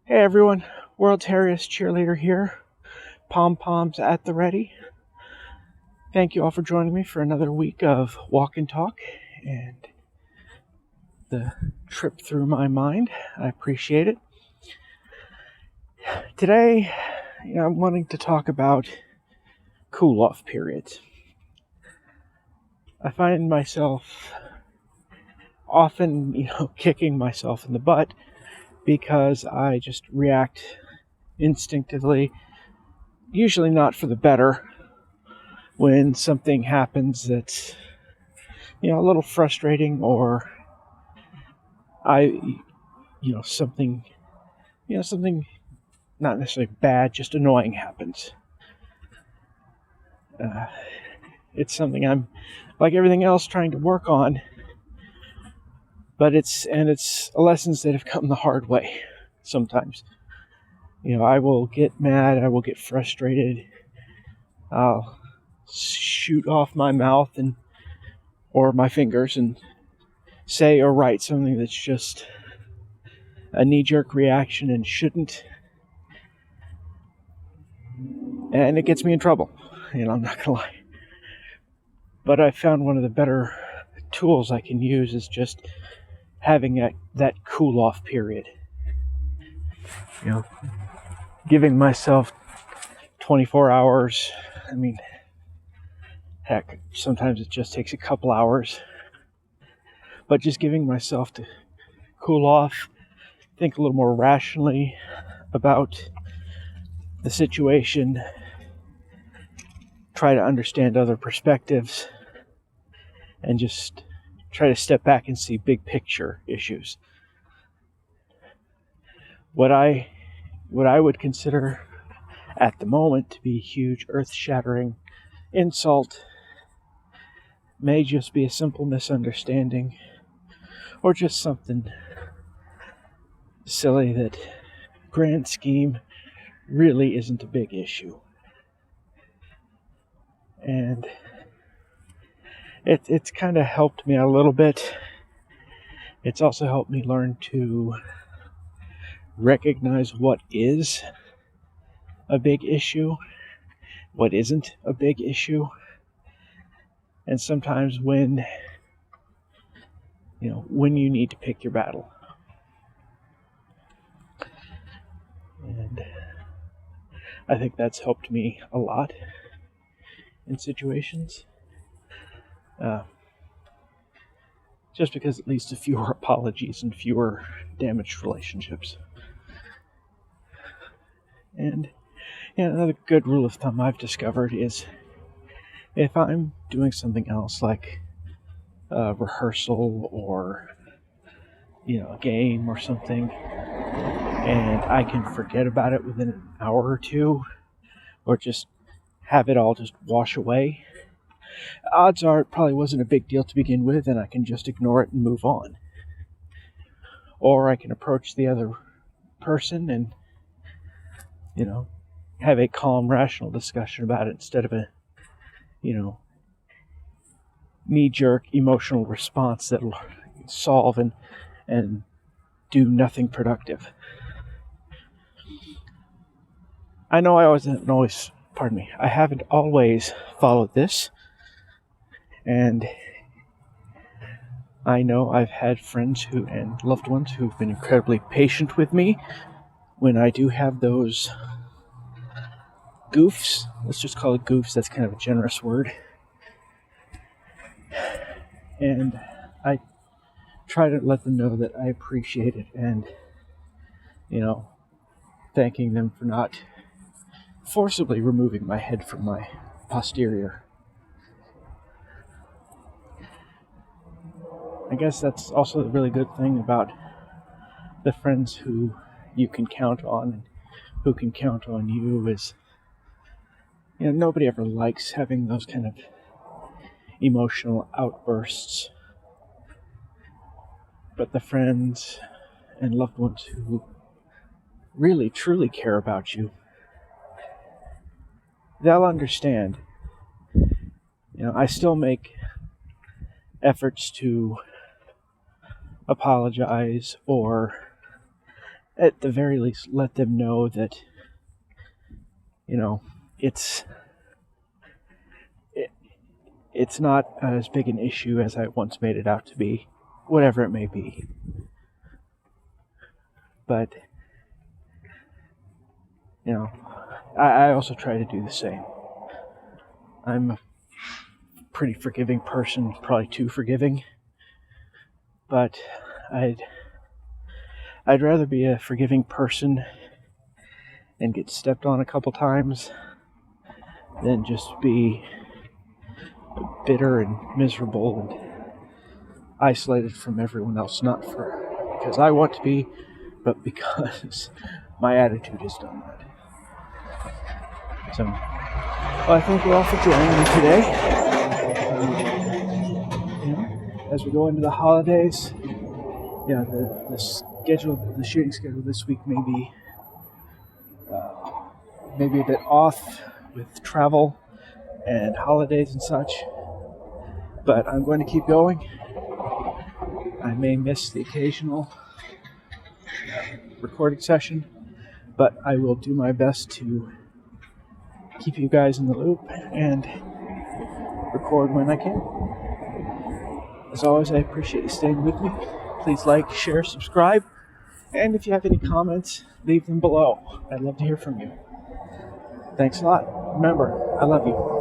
Hey everyone, World's Hairiest Cheerleader here. Pom-poms at the ready. Thank you all for joining me for another week of Walk and Talk and the trip through my mind. I appreciate it. Today, I'm wanting to talk about cool-off periods. I find myself often, kicking myself in the butt because I just react instinctively, usually not for the better, when something happens that's, a little frustrating, or something not necessarily bad, just annoying happens. It's something I'm, like everything else, trying to work on, but it's lessons that have come the hard way sometimes. I will get mad, I will get frustrated, I'll shoot off my mouth or my fingers and say or write something that's just a knee-jerk reaction and shouldn't. And it gets me in trouble, I'm not gonna lie. But I found one of the better tools I can use is just having that cool-off period. Giving myself 24 hours. Heck, sometimes it just takes a couple hours. But just giving myself to cool off, think a little more rationally about the situation, try to understand other perspectives, and just try to step back and see big picture issues. What I would consider at the moment to be a huge earth-shattering insult may just be a simple misunderstanding, or just something silly that, grand scheme, really isn't a big issue. And it's kind of helped me a little bit. It's also helped me learn to recognize what is a big issue, what isn't a big issue, and sometimes when you need to pick your battle. And I think that's helped me a lot in situations. Just because it leads to fewer apologies and fewer damaged relationships. And another good rule of thumb I've discovered is, if I'm doing something else like a rehearsal or a game or something, and I can forget about it within an hour or two, or just have it all just wash away, odds are it probably wasn't a big deal to begin with, and I can just ignore it and move on. Or I can approach the other person and have a calm, rational discussion about it instead of a knee-jerk emotional response that'll solve and do nothing productive. I know I haven't always followed this, and I know I've had friends and loved ones who've been incredibly patient with me when I do have those goofs. Let's just call it goofs, that's kind of a generous word. And I try to let them know that I appreciate it, and thanking them for not forcibly removing my head from my posterior. I guess that's also a really good thing about the friends who you can count on and who can count on you is, nobody ever likes having those kind of emotional outbursts. But the friends and loved ones who really, truly care about you, they'll understand. I still make efforts to apologize or at the very least, let them know that, it's it's not as big an issue as I once made it out to be, whatever it may be. But, I also try to do the same. I'm a pretty forgiving person, probably too forgiving, but I'd rather be a forgiving person and get stepped on a couple times than just be bitter and miserable and isolated from everyone else, not because I want to be, but because my attitude has done that. So, I thank you all for joining me today. As we go into the holidays, the shooting schedule this week may be maybe a bit off with travel and holidays and such, but I'm going to keep going. I may miss the occasional recording session, but I will do my best to keep you guys in the loop and record when I can. As always, I appreciate you staying with me. Please like, share, subscribe, and if you have any comments, leave them below. I'd love to hear from you. Thanks a lot. Remember, I love you.